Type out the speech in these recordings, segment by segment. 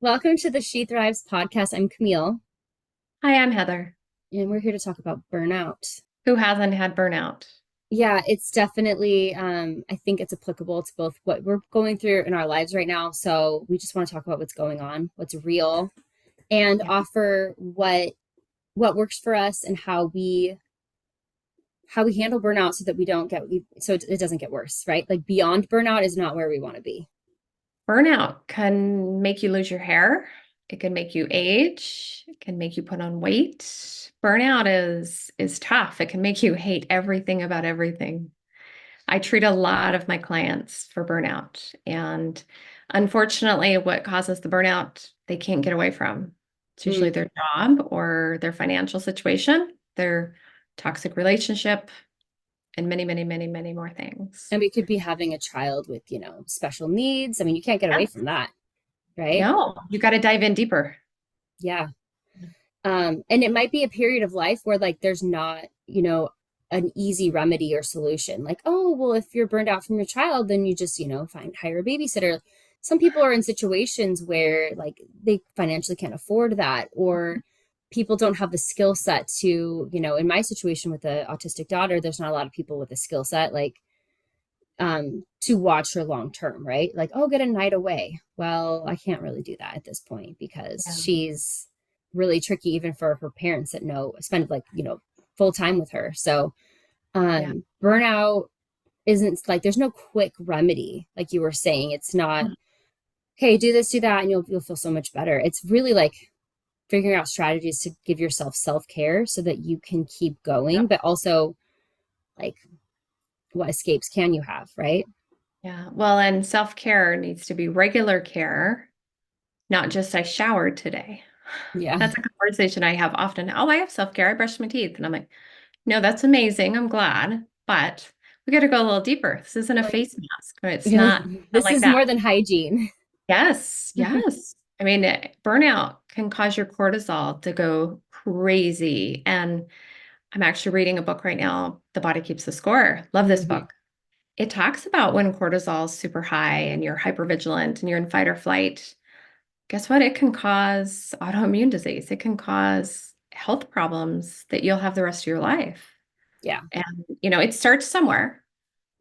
Welcome to the She Thrives podcast. I'm Camille, Hi, I'm Heather. and we're here to talk about burnout. Who hasn't had burnout? Yeah, it's definitely, I think it's applicable to both what we're going through in our lives right now. So we just want to talk about what's going on, what's real, and Yeah. offer what works for us and how we handle burnout so that we don't get so it doesn't get worse, right? Like beyond burnout is not where we want to be. Burnout can make you lose your hair. It can make you age. It can make you put on weight. Burnout is tough. It can make you hate everything about everything. I treat a lot of my clients for burnout, and unfortunately, what causes the burnout, they can't get away from. It's usually Mm. their job or their financial situation, their toxic relationship, and many, many, many, many more things. And we could be having a child with, special needs. I mean, you can't get away from that, right? No, you got to dive in deeper. Yeah. And it might be a period of life where like there's not, an easy remedy or solution. Like, oh, well, if you're burned out from your child, then you just, hire a babysitter. Some people are in situations where like they financially can't afford that, or people don't have the skill set to, in my situation with the autistic daughter, there's not a lot of people with the skill set like to watch her long term, right? Like, oh, get a night away. Well, I can't really do that at this point because Yeah. she's really tricky even for her parents that know spend like, full time with her. So Yeah. burnout isn't like there's no quick remedy, like you were saying. It's not, hey, do this, do that, and you'll feel so much better. It's really like figuring out strategies to give yourself self-care so that you can keep going, but also like what escapes can you have, right? Yeah. Well, and self-care needs to be regular care, not just I showered today. Yeah. That's a conversation I have often. Oh, I have self-care. I brushed my teeth. And I'm like, no, that's amazing. I'm glad. But we got to go a little deeper. This isn't a Like, face mask. It's yeah, not this like is that. more than hygiene. Yes. Yes. I mean, burnout can cause your cortisol to go crazy. And I'm actually reading a book right now, The Body Keeps the Score. Love this Hmm. book. It talks about when cortisol is super high and you're hypervigilant and you're in fight or flight. Guess what? It can cause autoimmune disease. It can cause health problems that you'll have the rest of your life. Yeah. And, it starts somewhere.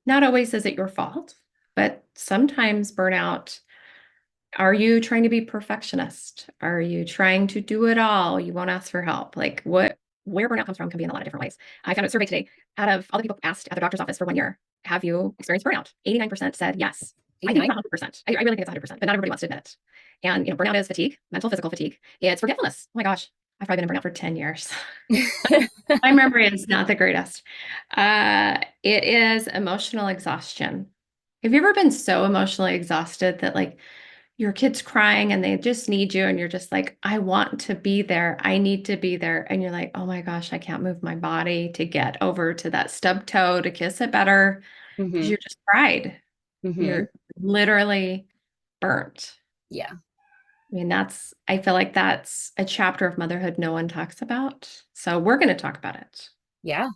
Not always is it your fault, but sometimes burnout. Are you trying to be perfectionist? Are you trying to do it all? You won't ask for help. Like where burnout comes from can be in a lot of different ways. I found a survey today. Out of all the people asked at the doctor's office for 1 year, have you experienced burnout? 89% said yes. I think it's 89. 100%. I really think it's 100%, but not everybody wants to admit it. And burnout is fatigue, mental, physical fatigue. It's forgetfulness. Oh my gosh, I've probably been in burnout for 10 years. My memory is not the greatest. It is emotional exhaustion. Have you ever been so emotionally exhausted that like your kid's crying and they just need you and you're just like, I want to be there. I need to be there. And you're like, oh my gosh, I can't move my body to get over to that stub toe to kiss it better because Hmm. you're just fried. Hmm. You're literally burnt. Yeah. I mean, I feel like that's a chapter of motherhood no one talks about. So we're going to talk about it. Yeah.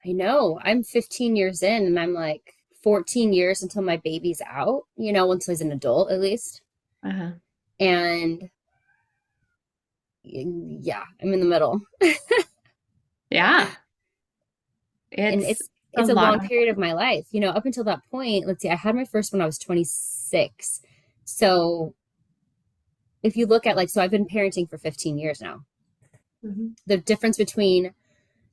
I know. I'm 15 years in and I'm like 14 years until my baby's out, until he's an adult at least. Uh-huh. And yeah, I'm in the middle. Yeah, And it's a it's a lot long of, period of my life. Up until that point, let's see, I had my first when I was 26. So if you look at like, so I've been parenting for 15 years now. Mhm. The difference between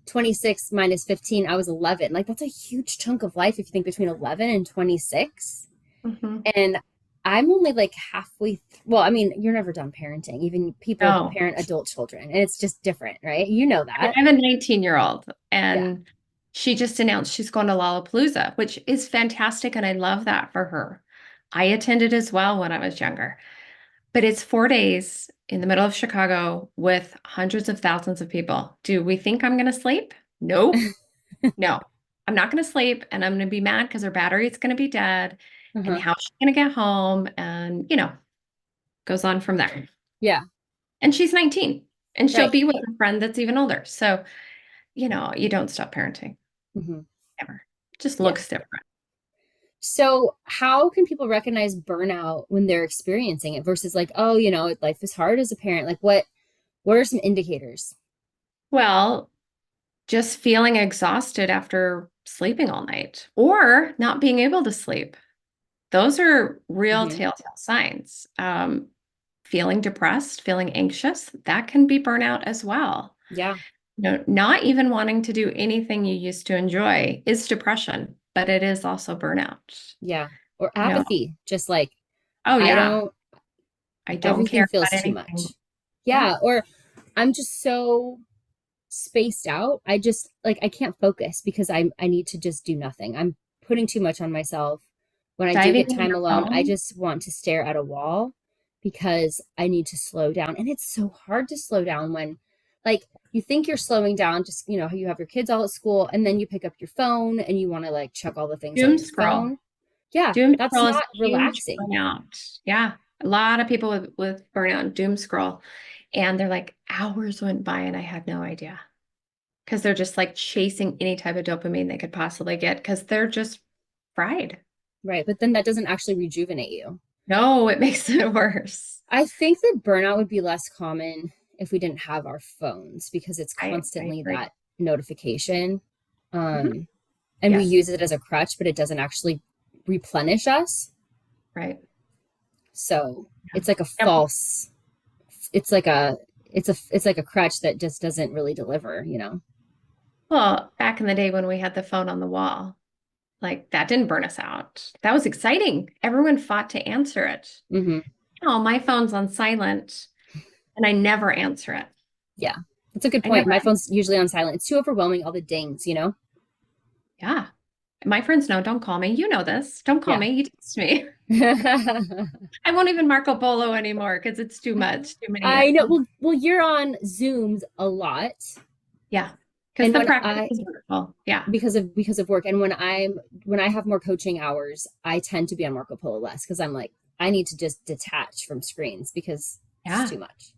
26 minus 15, I was 11. Like that's a huge chunk of life if you think between 11 and 26. Mhm. And I'm only like halfway well, I mean, you're never done parenting. Even people No, parent adult children, and it's just different, right? You know I that. have a 19-year-old Yeah. and she just announced she's going to Lollapalooza, which is fantastic. And I love that for her. I attended as well when I was younger, but it's 4 days in the middle of Chicago with hundreds of thousands of people. Do we think I'm going to sleep? Nope. No, I'm not going to sleep and I'm going to be mad because her battery is going to be dead and Uh-huh. how she's going to get home and, goes on from there. Yeah. And she's 19 and she'll Right. be with a friend that's even older. So, you don't stop parenting Hmm. ever. It just Yeah. looks different. So, how can people recognize burnout when they're experiencing it versus like, oh, life is hard as a parent? Like what are some indicators? Well, just feeling exhausted after sleeping all night or not being able to sleep. Those are real Hmm. telltale signs. Feeling depressed, feeling anxious, that can be burnout as well. Yeah, Not even wanting to do anything you used to enjoy is depression, but it is also burnout. yeah. Or No. apathy, just like Oh I yeah. don't I don't everything care about feels too anything. much. Yeah. Yeah, or I'm just so spaced out. I just like I can't focus because I need to just do nothing. I'm putting too much on myself. When I do Diving get in time your alone, I phone. just want to stare at a wall because I need to slow down. And it's so hard to slow down when like you think you're slowing down, just you have your kids all at school and then you pick up your phone and you want to like check all the things on Doom your scroll. phone. Yeah, Doom that's scroll is not a huge relaxing. burnout. Yeah. A lot of people with burnout doom scroll. And they're like, hours went by and I had no idea. Because they're just like chasing any type of dopamine they could possibly get because they're just fried. Right. But then that doesn't actually rejuvenate you. No, it makes it worse. I think that burnout would be less common if we didn't have our phones because it's I constantly agree. that notification. Mhm. And we Yes, use it as a crutch, but it doesn't actually replenish us. right. So Yeah. it's like a Yep. false, it's like a, it's like a crutch that just doesn't really deliver. Well, back in the day when we had the phone on the wall, like that didn't burn us out. That was exciting. Everyone fought to answer it. Hmm. Oh, my phone's on silent and I never answer it. Yeah. That's a good I point. never, My phone's usually on silent. It's too overwhelming, all the dings. yeah. My friends know, don't call me. You know this. Don't call Yeah. me. You text me. I won't even Marco Polo anymore because it's too much, too many. I know. Well, you're on Zooms a lot. Yeah. Because And the when practice I is wonderful. Yeah. because of work and when I have more coaching hours I tend to be on Marco Polo less because I'm like I need to just detach from screens because it's Yeah. too much.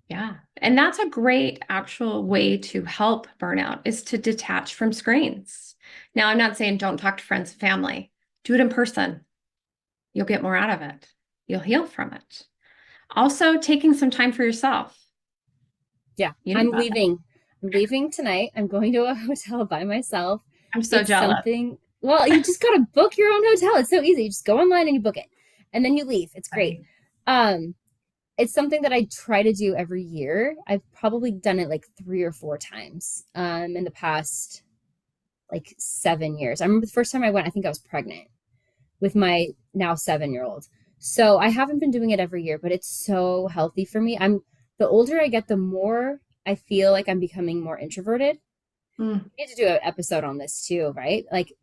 Yeah. And that's a great actual way to help burnout is to detach from screens. Now, I'm not saying don't talk to friends and family. Do it in person. You'll get more out of it. You'll heal from it. Also, taking some time for yourself. Yeah, You know i'm that. leaving I'm leaving tonight. I'm going to a hotel by myself. I'm so It's jealous. something, well, you just gotta book your own hotel. It's so easy. You just go online and you book it and then you leave. It's great. Right. um it's something that I try to do every year. I've probably done it like 3 or 4 times in the past like 7 years. I remember the first time I went, I think I was pregnant with my now 7 year old. So I haven't been doing it every year, but it's so healthy for me. The older I get, the more I feel like I'm becoming more introverted. Mm. We need to do an episode on this too, right? Like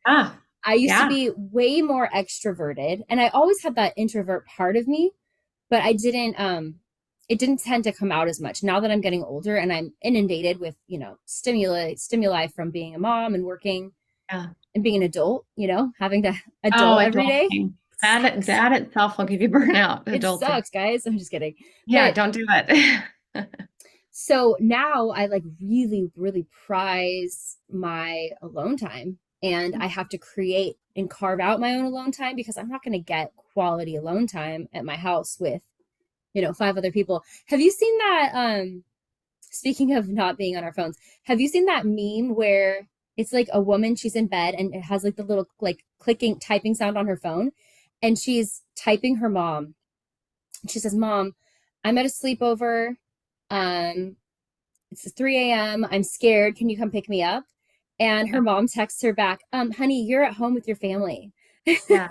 Ah, I used to yeah. be way more extroverted and I always had that introvert part of me, but I didn't it didn't tend to come out as much. Now that I'm getting older and I'm inundated with, stimuli from being a mom and working Yeah. and being an adult, having to Oh, adult every day adulting. sucks. That itself will give you burnout, It adulting. sucks, guys. I'm just kidding. Yeah, But don't do it. so now I like really, really prize my alone time and I have to create and carve out my own alone time because I'm not going to get quality alone time at my house with, 5 other people. Have you seen that? Speaking of not being on our phones, have you seen that meme where it's like a woman, she's in bed and it has like the little like clicking typing sound on her phone and she's typing her mom. She says, Mom, I'm at a sleepover. Um, it's 3 a.m. I'm scared. Can you come pick me up? And her mom texts her back, honey, you're at home with your family. Yeah,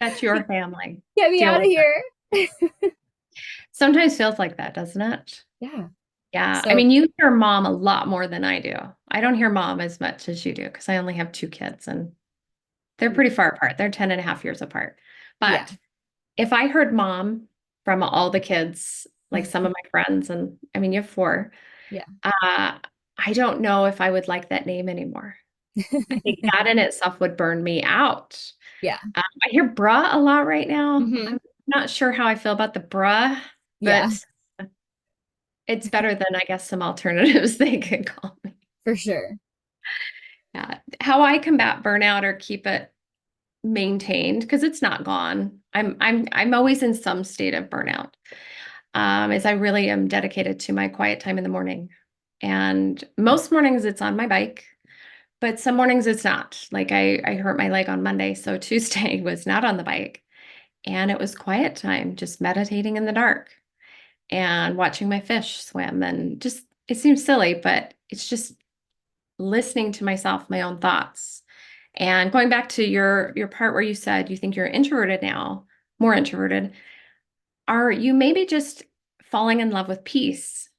that's your family. Get me Deal out of with it. here. Sometimes feels like that, doesn't it? Yeah. Yeah. I So, mean, you hear mom a lot more than I do. I don't hear mom as much as you do because I only have two kids and they're pretty far apart. They're 10 and a half years apart. yeah. But if I heard mom from all the kids, like some of my friends, and I mean, you have four, Yeah. I don't know if I would like that name anymore. I think that in itself would burn me out. Yeah. I hear bruh a lot right now. Hmm. I'm not sure how I feel about the bruh, Yeah, but it's better than I guess some alternatives they could call me. for sure. How I combat burnout or keep it maintained because it's not gone. I'm always in some state of burnout. Is I really am dedicated to my quiet time in the morning. And most mornings it's on my bike, but some mornings it's not. Like I hurt my leg on Monday, so Tuesday was not on the bike. And it was quiet time, just meditating in the dark and watching my fish swim. And just, it seems silly, but it's just listening to myself, my own thoughts. And going back to your part where you said you think you're introverted now, more introverted, are you maybe just falling in love with peace?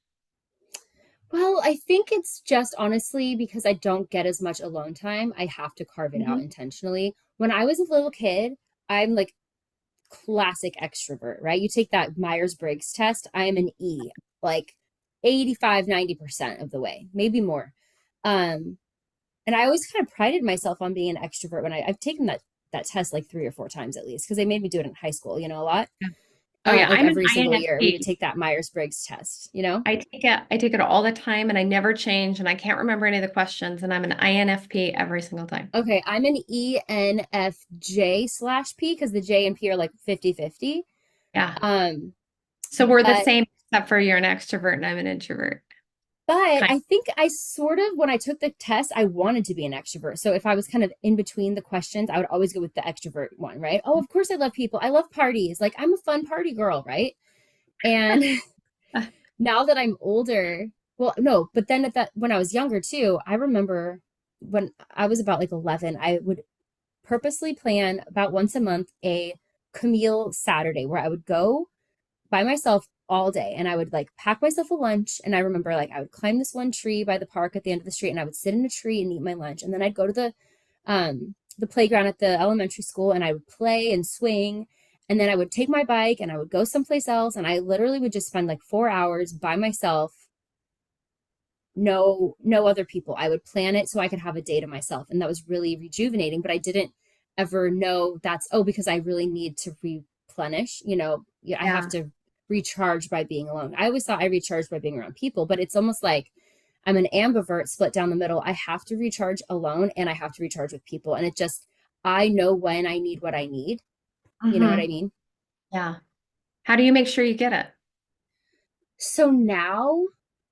Well, I think it's just honestly because I don't get as much alone time. I have to carve it out Mhm. intentionally. When I was a little kid, I'm like classic extrovert, right? You take that Myers-Briggs test, I am an E, like 85, 90% of the way, maybe more. Um, and I always kind of prided myself on being an extrovert when I've taken that test like 3 or 4 times at least because they made me do it in high school, a lot. Yeah. Oh yeah, Like I'm an every single year, we would INFP. take that Myers-Briggs test. I take it all the time and I never change and I can't remember any of the questions and I'm an INFP every single time. Okay, I'm an ENFJ/P because the J and P are like 50-50. Yeah. Um, So we're the but same except for you're an extrovert and I'm an introvert. but Kind I think I sort of when I took the test, I wanted to be an extrovert. So if I was kind of in between the questions, I would always go with the extrovert one, right? Oh, of course I love people. I love parties. Like I'm a fun party girl, right? And of. now that I'm older, well, no, but then at that when I was younger too, I remember when I was about like 11, I would purposely plan about once a month a Camille Saturday where I would go by myself all day and I would like pack myself a lunch. And I remember like I would climb this one tree by the park at the end of the street and I would sit in a tree and eat my lunch. And then I'd go to the playground at the elementary school and I would play and swing. And then I would take my bike and I would go someplace else. And I literally would just spend like 4 hours by myself, no other people. I would plan it so I could have a day to myself. And that was really rejuvenating. But I didn't ever know that's, oh, because I really need to replenish, yeah, I have Yeah. to recharge by being alone. I always thought I recharged by being around people, but it's almost like I'm an ambivert split down the middle. I have to recharge alone and I have to recharge with people. And it just, I know when I need what I need. You know what I Hmm. mean? Yeah. How do you make sure you get it? So now,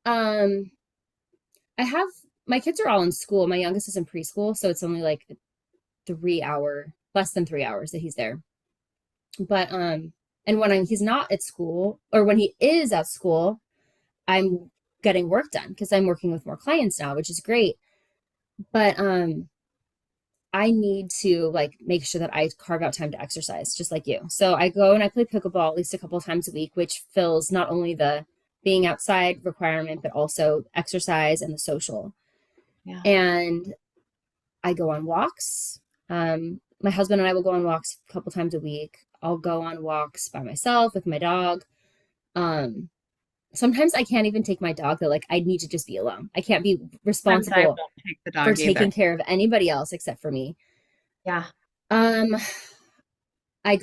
um, I have my kids are all in school. My youngest is in preschool, so it's only like 3 hour, less than 3 hours that he's there. But and when he's not at school or when he is at school, I'm getting work done because I'm working with more clients now, which is great. But I need to like make sure that I carve out time to exercise, just like you. So I go and I play pickleball at least a couple of times a week, which fills not only the being outside requirement, but also exercise and the social. Yeah. And I go on walks. My husband and I will go on walks a couple times a week. I'll go on walks by myself with my dog. Um, Sometimes I can't even take my dog though. Like I need to just be alone. I can't be Sometimes I responsible won't take the for dog taking either. care of anybody else except for me. Yeah. Um, I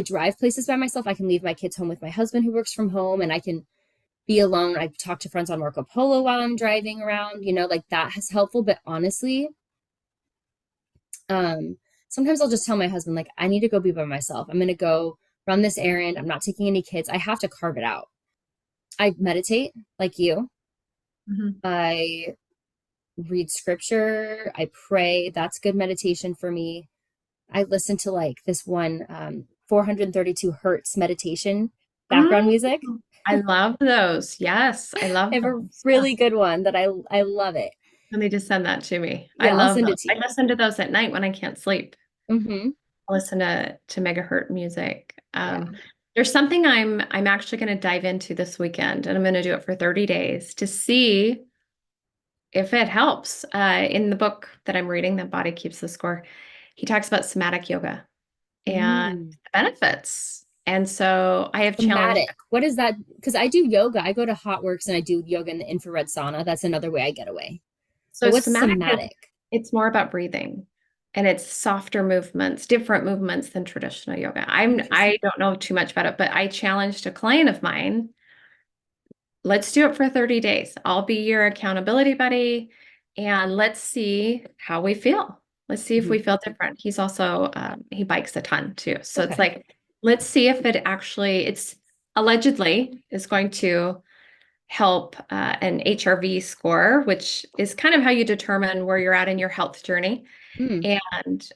drive places by myself. I can leave my kids home with my husband who works from home and I can be alone. I talk to friends on Marco Polo while I'm driving around, like that is helpful. But honestly, um, sometimes I'll just tell my husband, like, I need to go be by myself. I'm going to go run this errand. I'm not taking any kids. I have to carve it out. I meditate like you. Hmm. I read scripture. I pray. That's good meditation for me. I listen to like this one 432 hertz meditation background Mm, music. I love those. Yes, I I love have a those. Yeah. really good one that I love it. Let me just send that to me. I Yeah, I'll love send those. it to I you. listen to those at night when I can't sleep. Mm-hmm. I listen to megahertz music. Yeah. There's something I'm actually going to dive into this weekend, and I'm going to do it for 30 days to see if it helps. In the book that I'm reading, The Body Keeps the Score, he talks about somatic yoga and Mm. the benefits. And so I have challenged. Somatic. What is that? Because I do yoga. I go to Hot Works and I do yoga in the infrared sauna. That's another way I get away. So But what's somatic is somatic? it's more about breathing and it's softer movements, different movements than traditional yoga. I Interesting. don't know too much about it, but I challenged a client of mine. Let's do it for 30 days. I'll be your accountability buddy and let's see how we feel. Let's see if Hmm. we feel different. He's also, he bikes a ton too. So it's Okay. like, let's see if it actually, it's allegedly is going to help an HRV score, which is kind of how you determine where you're at in your health journey. Mm. And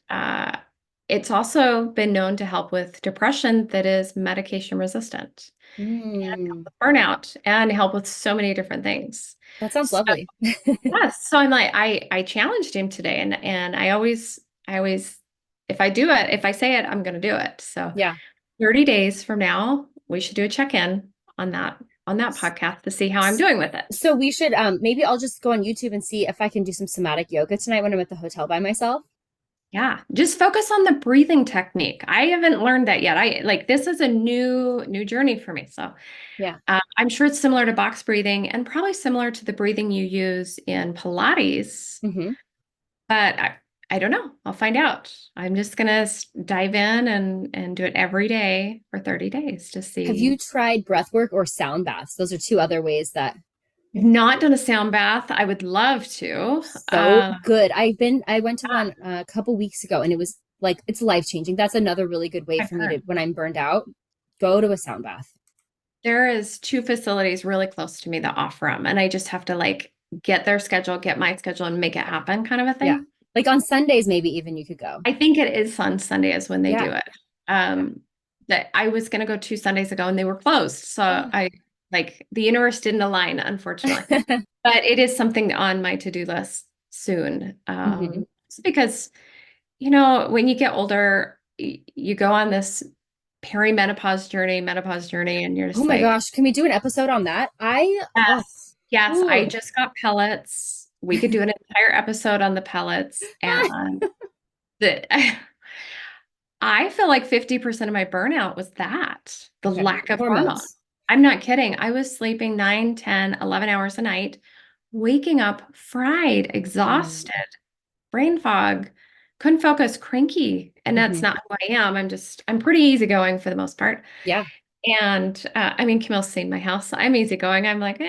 it's also been known to help with depression that is medication resistant, Mm. burnout, and help with so many different things. That sounds So lovely. yes, so I'm like, I challenged him today, and I always, if I do it, if I say it, I'm going to do it. So Yeah. 30 days from now, we should do a check-in on that podcast to see how I'm S- doing with it. So we should maybe I'll just go on YouTube and see if I can do some somatic yoga tonight when I'm at the hotel by myself. Yeah, just focus on the breathing technique. I haven't learned that yet. I like this is a new journey for me. So Yeah. I'm sure it's similar to box breathing and probably similar to the breathing you use in Pilates, Hmm. but I don't know. I'll find out. I'm just gonna dive in and do it every day for 30 days to Have you see. tried breath work or sound baths? Those are two other ways that I've not done a sound bath. I would love to. so good. I went to Yeah, one a couple weeks ago and it was like it's life changing. That's another really good way I've for me to heard. when I'm burned out, go to a sound bath. There is two facilities really close to me that offer them, and I just have to like get their schedule, get my schedule, and make it happen kind of a Yeah. thing. Like on Sundays maybe even you could go. I think it is on Sundays when they do Yeah. it. Um, that I was gonna go 2 Sundays ago and they were closed. So Oh. I like the universe didn't align, unfortunately. But it is something on my to-do list soon. Hmm. It's because, when you get older, you go on this menopause journey, and you're Oh just my like, gosh, can we do an episode on that? yes, yes, I Ooh. just got pellets. We could do an entire episode on the pellets. And the I feel like 50% of my burnout was the Okay. lack of hormone. Hormones. I'm not kidding. I was sleeping 9, 10, 11 hours a night, waking up fried, Mm-hmm. exhausted, brain fog, couldn't focus, cranky. And that's Hmm. not who I am. I'm pretty easygoing for the most part. Yeah. And I mean, Camille's seen my house. I'm easygoing. I'm like,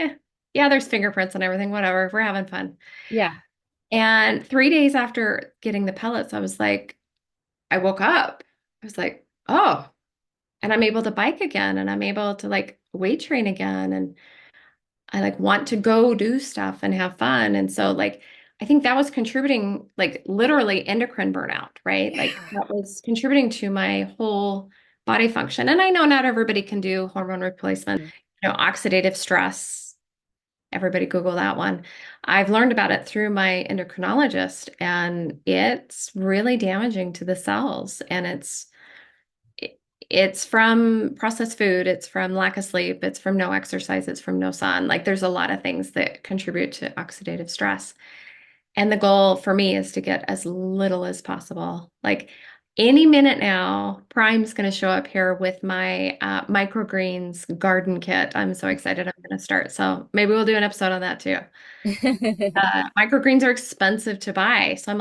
yeah, there's fingerprints and everything, whatever. We're having fun. Yeah. And 3 days after getting the pellets, I woke up. I was like, oh, and I'm able to bike again and I'm able to like weight train again. And I like want to go do stuff and have fun. And so like I think that was contributing like literally endocrine burnout, right? Yeah. Like that was contributing to my whole body function. And I know not everybody can do hormone replacement, Mhm. oxidative stress. Everybody Google that one. I've learned about it through my endocrinologist, and it's really damaging to the cells. And it's from processed food, it's from lack of sleep, it's from no exercise, it's from no sun. Like there's a lot of things that contribute to oxidative stress. And the goal for me is to get as little as possible. Like any minute now, Prime's going to show up here with my microgreens garden kit. I'm so excited. I'm going to start. So maybe we'll do an episode on that too. Microgreens are expensive to buy. So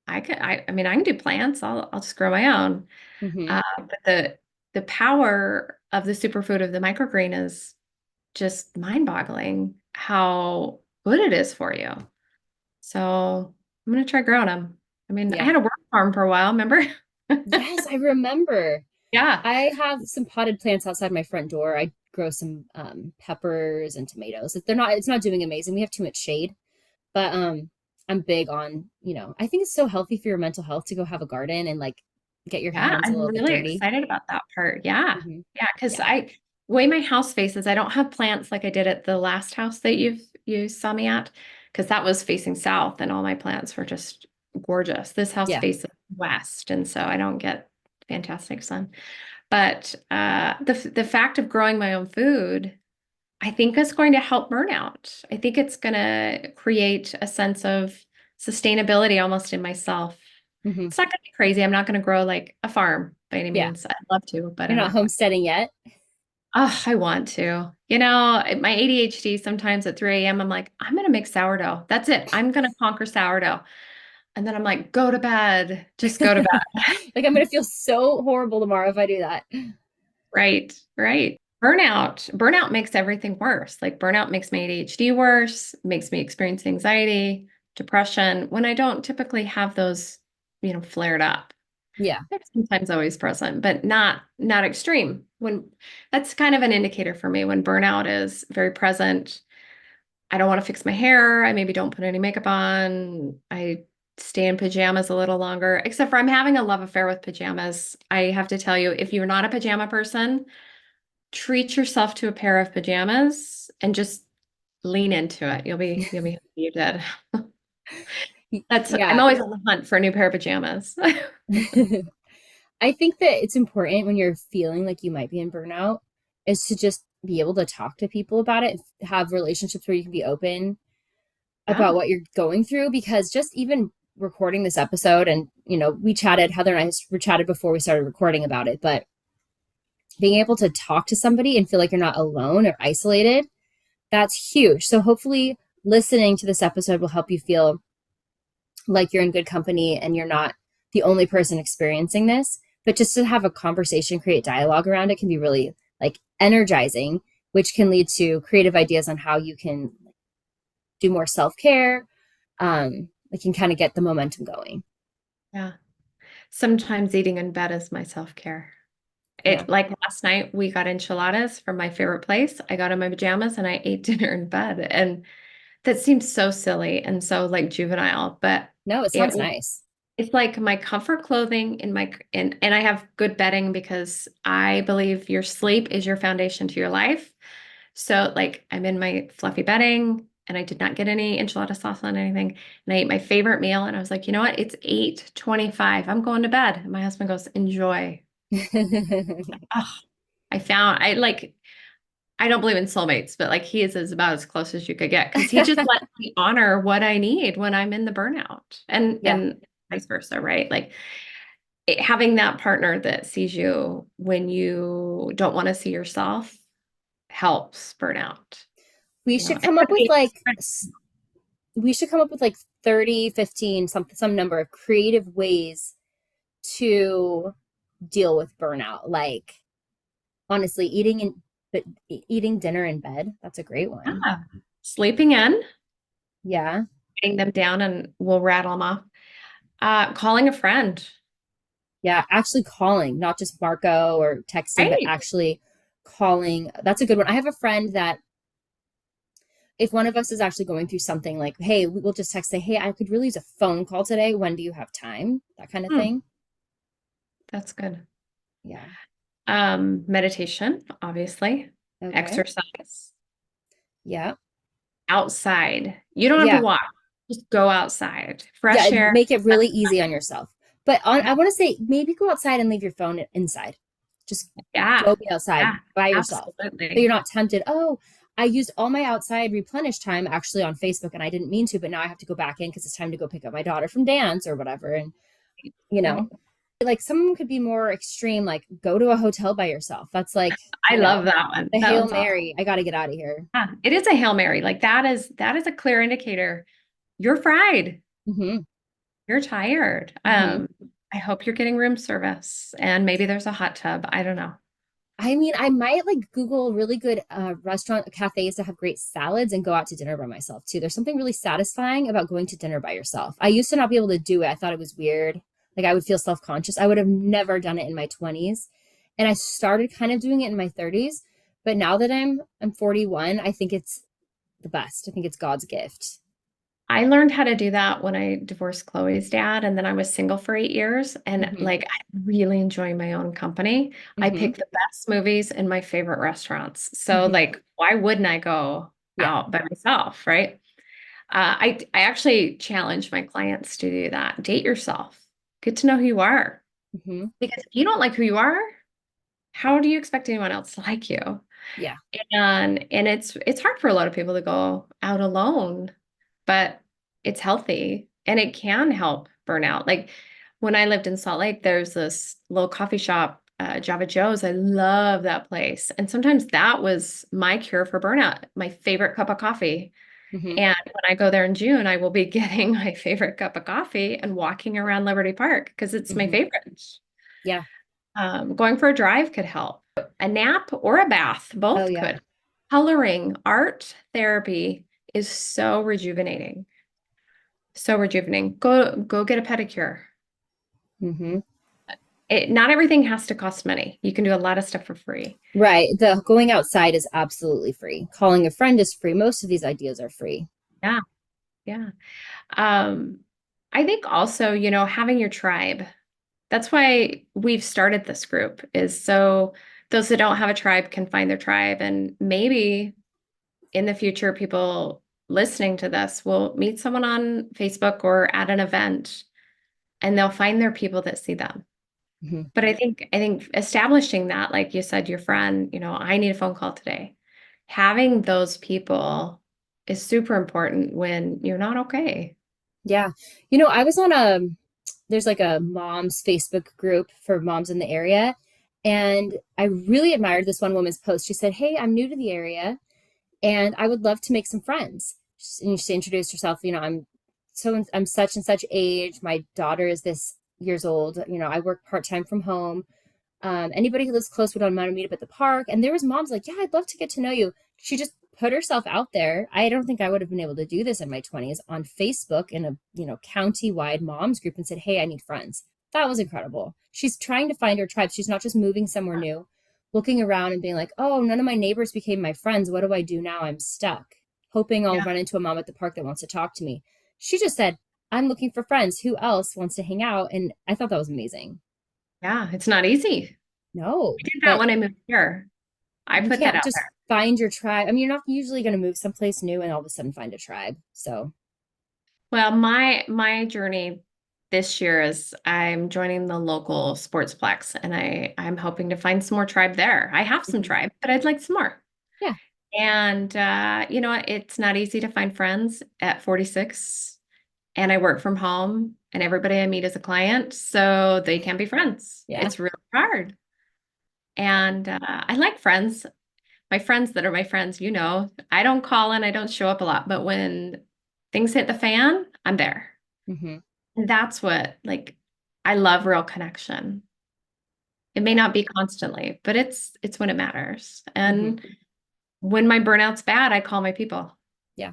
I mean, I can do plants. I'll just grow my own. Hmm. But the power of the superfood of the microgreen is just mind-boggling how good it is for you. So I'm gonna try growing them. I mean, I Yeah. had a work farm for a while, remember? Yes, I remember. Yeah, I have some potted plants outside my front door. I grow some peppers and tomatoes. It's not doing amazing. We have too much shade, but I'm big on, I think it's so healthy for your mental health to go have a garden and like get your yeah, hands a I'm little bit really dirty. excited about that part. Yeah, Hmm. yeah, because Yeah. way my house faces, I don't have plants like I did at the last house that you saw me at, because that was facing south and all my plants were just gorgeous. This house Yeah. faces west, and so I don't get fantastic sun. But the fact of growing my own food, I think is going to help burnout. I think it's going to create a sense of sustainability almost in myself. Hmm. It's not going to be crazy. I'm not going to grow like a farm by any Yeah. means. I'd love to, but You're I'm not not going. homesteading yet. Oh, I want to. My ADHD sometimes at 3 a.m. I'm like, I'm going to make sourdough. That's it. I'm going to conquer sourdough. And then I'm like, go to bed. Just go to bed. Like I'm gonna feel so horrible tomorrow if I do that. Right, right. Burnout makes everything worse. Like burnout makes my ADHD worse, makes me experience anxiety, depression, when I don't typically have those, flared up. Yeah. They're sometimes always present, but not extreme. When that's kind of an indicator for me when burnout is very present. I don't want to fix my hair. I maybe don't put any makeup on. I stay in pajamas a little longer, except for I'm having a love affair with pajamas. I have to tell you, if you're not a pajama person, treat yourself to a pair of pajamas and just lean into it. You'll be happy you did. I'm Yeah. always on the hunt for a new pair of pajamas. I think that it's important when you're feeling like you might be in burnout is to just be able to talk to people about it, have relationships where you can be open about Yeah. what you're going through, because just even recording this episode and, we chatted, Heather and I were chatted before we started recording about it, but being able to talk to somebody and feel like you're not alone or isolated, that's huge. So hopefully listening to this episode will help you feel like you're in good company and you're not the only person experiencing this. But just to have a conversation, create dialogue around it can be really like energizing, which can lead to creative ideas on how you can do more self-care. It can kind of get the momentum going. Yeah. Sometimes eating in bed is my self-care. Yeah. Like last night, we got enchiladas from my favorite place. I got in my pajamas and I ate dinner in bed. And that seems so silly and so like juvenile, but No, it it sounds nice. it's like my comfort clothing in my and I have good bedding because I believe your sleep is your foundation to your life. So like I'm in my fluffy bedding and I did not get any enchilada sauce on anything. And I ate my favorite meal and I was like, you know what? It's 8:25. I'm going to bed. And my husband goes, enjoy. Oh, I don't believe in soulmates, but like he is about as close as you could get because he just lets me honor what I need when I'm in the burnout and Yeah. vice versa, right? Like having that partner that sees you when you don't want to see yourself helps burnout. We You know, should it come up could with be like we should come up with like 30, 15, some number of creative ways to deal with burnout. Like honestly, eating dinner in bed. That's a great one. yeah, sleeping in, Yeah. getting them down, and we'll rattle them off. Calling a friend, Yeah. Actually calling, not just Marco or texting, but right? actually calling. That's a good one. I have a friend that if one of us is actually going through something like, hey, we'll just text, say, hey, I could really use a phone call today. When do you have time? That kind of Hmm, thing. that's good. Yeah. Meditation, obviously, Okay. exercise, Yeah. outside. You don't have to Yeah. walk, just go outside. Yeah. Fresh air. Make it really easy on yourself. But Yeah, I want to say maybe go outside and leave your phone inside. Just yeah, go be outside yeah, by yourself. So you're absolutely. not tempted. Oh, I used all my outside replenish time actually on Facebook and I didn't mean to, but now I have to go back in because it's time to go pick up my daughter from dance or whatever. And, you know, Right. like someone could be more extreme, like go to a hotel by yourself. That's like, I love that one. the That Hail one's awesome. Mary. I got to get out of here. Yeah, it is a Hail Mary. Like that is a clear indicator. You're fried. Hmm. You're tired. Hmm. I hope you're getting room service and maybe there's a hot tub. I don't know. I mean, I might like Google really good restaurant cafes that have great salads and go out to dinner by myself too. There's something really satisfying about going to dinner by yourself. I used to not be able to do it. I thought it was weird. Like I would feel self-conscious. I would have never done it in my 20s. And I started kind of doing it in my 30s. But now that I'm 41, I think it's the best. I think it's God's gift. I learned how to do that when I divorced Chloe's dad, and then I was single for 8 years. And Hmm. like, I really enjoy my own company. I Hmm. pick the best movies in my favorite restaurants. So, Hmm. like, why wouldn't I go Yeah. out by myself, right? I actually challenge my clients to do that. Date yourself. Get to know who you are. Hmm. Because if you don't like who you are, how do you expect anyone else to like you? Yeah. And it's hard for a lot of people to go out alone, but it's healthy and it can help burnout. Like when I lived in Salt Lake, there's this little coffee shop, Java Joe's. I love that place. And sometimes that was my cure for burnout, my favorite cup of coffee. Hmm. And when I go there in June, I will be getting my favorite cup of coffee and walking around Liberty Park because it's my Hmm. favorite. Yeah. Going for a drive could help. A nap or a bath, Oh, both yeah. could. Coloring, art therapy is so rejuvenating. So rejuvenating. Go get a pedicure. Hmm. Not everything has to cost money. You can do a lot of stuff for free. Right. The going outside is absolutely free. Calling a friend is free. Most of these ideas are free. Yeah, yeah. Um, I think also, having your tribe. That's why we've started this group is so those that don't have a tribe can find their tribe. And maybe in the future, people listening to this will meet someone on Facebook or at an event and they'll find their people that see them. Hmm. But I think establishing that, like you said, your friend, I need a phone call today. Having those people is super important when you're not okay. Yeah. I was on there's like a mom's Facebook group for moms in the area. And I really admired this one woman's post. She said, "Hey, I'm new to the area and I would love to make some friends." And she introduced herself, I'm such and such age. My daughter is this years old. I work part-time from home. Anybody who lives close would want to meet up at the park. And there was moms like, "Yeah, I'd love to get to know you." She just put herself out there. I don't think I would have been able to do this in my 20s on Facebook in a, county-wide moms group and said, "Hey, I need friends." That was incredible. She's trying to find her tribe. She's not just moving somewhere new, looking around and being like, "Oh, none of my neighbors became my friends. What do I do now? I'm stuck." Hoping I'll Yeah. run into a mom at the park that wants to talk to me. She just said, "I'm looking for friends. Who else wants to hang out?" And I thought that was amazing. Yeah, it's not easy. No, I did that but when I moved here. I you put that can't out just there. find your tribe. I mean, you're not usually going to move someplace new and all of a sudden find a tribe. So, Well, my journey this year is I'm joining the local sportsplex and I'm hoping to find some more tribe there. I have some mhm. tribe, but I'd like some more. Yeah. And you know what? It's not easy to find friends at 46 and I work from home and everybody I meet is a client, so they can't be friends. Yeah. It's really hard. And I like friends. My friends that are my friends, I don't call in, I don't show up a lot, but when things hit the fan, I'm there. Hmm. And that's what, like, I love real connection. It may Yeah. not be constantly, but it's when it matters. Hmm. And when my burnout's bad, I call my people. Yeah.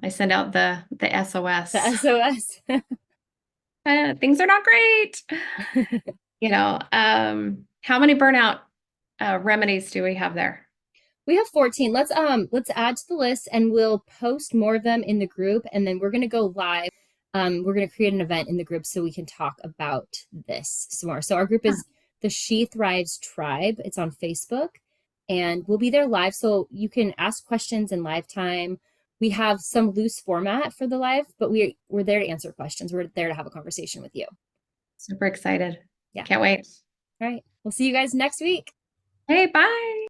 I send out the The SOS. SOS. Things are not great. How many burnout remedies do we have there? We have 14. Let's add to the list and we'll post more of them in the group and then we're going to go live. We're going to create an event in the group so we can talk about this some more. So our group Yeah, is the She Thrives Tribe. It's on Facebook and we'll be there live so you can ask questions in live time. We have some loose format for the live, but we're there to answer questions. We're there to have a conversation with you. super excited. Yeah. Can't wait. All right. We'll see you guys next week. Hey, bye.